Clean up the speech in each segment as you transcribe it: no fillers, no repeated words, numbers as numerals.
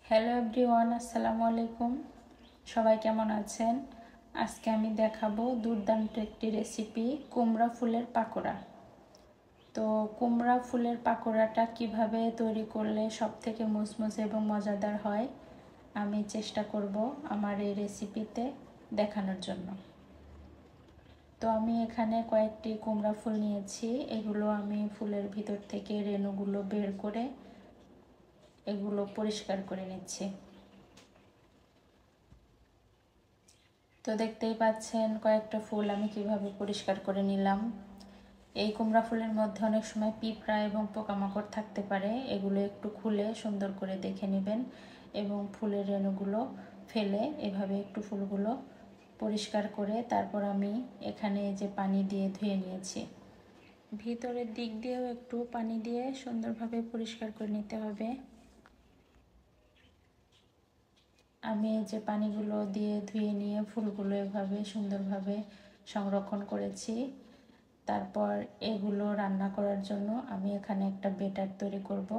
Hello everyone, আসসালামু আলাইকুম। সবাই কেমন আছেন? আজকে আমি দেখাবো দুর্দান্ত একটি রেসিপি, কুমড়া ফুলের পাকোড়া। তো কুমড়া ফুলের পাকোড়াটা কিভাবে তৈরি করলে সবথেকে মুসমুসে এবং মজাদার হয় আমি চেষ্টা করব আমার এই রেসিপিতে দেখানোর জন্য। তো আমি এখানে কয়েকটি কুমড়া ফুল নিয়েছি। এগুলো আমি ফুলের ভিতর থেকে রেণুগুলো বের করে এগুলো পরিষ্কার করে নিচ্ছি। তো দেখতেই পাচ্ছেন কয়েকটা ফুল আমি কিভাবে পরিষ্কার করে নিলাম। এই কুমড়া ফুলের মধ্যে অনেক সময় পিঁপড়া এবং পোকামাকড় থাকতে পারে। এগুলো একটু খুলে সুন্দর করে দেখে নেবেন এবং ফুলের রেণুগুলো ফেলে এভাবে একটু ফুলগুলো পরিষ্কার করে তারপর আমি এখানে যে পানি দিয়ে ধুয়ে নিয়েছি। ভিতরের দিক দিয়েও একটু পানি দিয়ে সুন্দরভাবে পরিষ্কার করে নিতে হবে। আমি এই যে পানিগুলো দিয়ে ধুয়ে নিয়ে ফুলগুলো এভাবে সুন্দরভাবে সংরক্ষণ করেছি। তারপর এগুলো রান্না করার জন্য আমি এখানে একটা ব্যাটার তৈরি করব।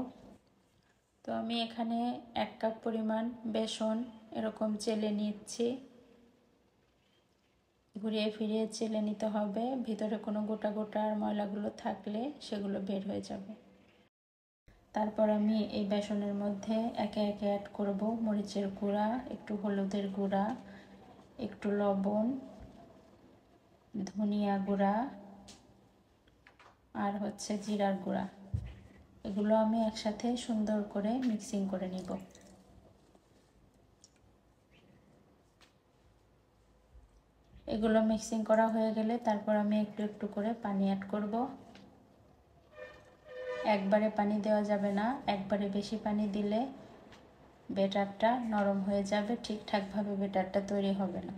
তো আমি এখানে 1 কাপ পরিমাণ বেসন এরকম চেলে নিচ্ছি। ঘুরিয়ে ফিরিয়ে চেলে নিতে হবে, ভিতরে কোনো গোটা গোটা আর ময়লাগুলো থাকলে সেগুলো বের হয়ে যাবে। তারপর আমি এই বেসনের মধ্যে একে একে অ্যাড করব মরিচের গুঁড়া, একটু হলুদের গুঁড়া, একটু লবণ, ধনিয়া গুঁড়া আর জিরার গুঁড়া। এগুলো আমি একসাথে সুন্দর করে মিক্সিং করে নিব। এগুলো মিক্সিং করা হয়ে গেলে তারপর আমি একটু একটু করে পানি অ্যাড করব। একবারে পানি দেওয়া যাবে না, একবারে বেশি পানি দিলে ব্যাটারটা নরম হয়ে যাবে, ঠিকঠাকভাবে ব্যাটারটা তৈরি হবে না।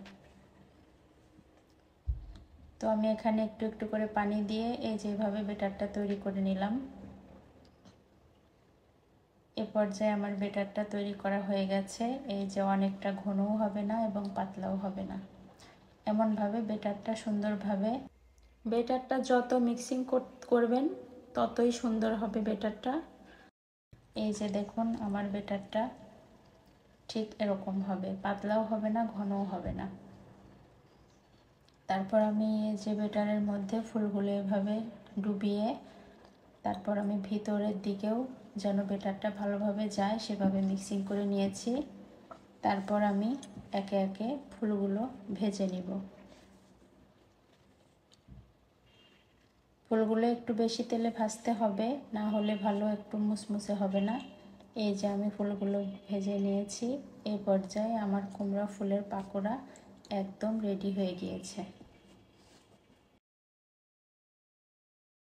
তো আমি এখানে একটু একটু করে পানি দিয়ে এই যেভাবে ব্যাটারটা তৈরি করে নিলাম। এ পর্যায়ে আমার ব্যাটারটা তৈরি করা হয়ে গেছে। এই যে অনেকটা ঘনও হবে না এবং পাতলাও হবে না, এমনভাবে ব্যাটারটা সুন্দরভাবে, ব্যাটারটা যত মিক্সিং করবেন ততই সুন্দর হবে ব্যাটারটা। এই যে দেখুন আমার ব্যাটারটা ঠিক এরকম হবে, পাতলাও হবে না ঘনও হবে না। তারপর আমি এই যে ব্যাটারের মধ্যে ফুলগুলো এভাবে ডুবিয়ে তারপর আমি ভিতরের দিকেও যেন ব্যাটারটা ভালোভাবে যায় সেভাবে মিক্সিং করে নিয়েছি। তারপর আমি একে একে ফুলগুলো ভেজে নিব। ফুলগুলো একটু বেশি তেলে ভাজতে হবে, না হলে ভালো একটু মুসমুসে হবে না। এই যে আমি ফুলগুলো ভেজে নিয়েছি। এই পর্যায়ে আমার কুমড়া ফুলের পাকোড়া একদম রেডি হয়ে গিয়েছে।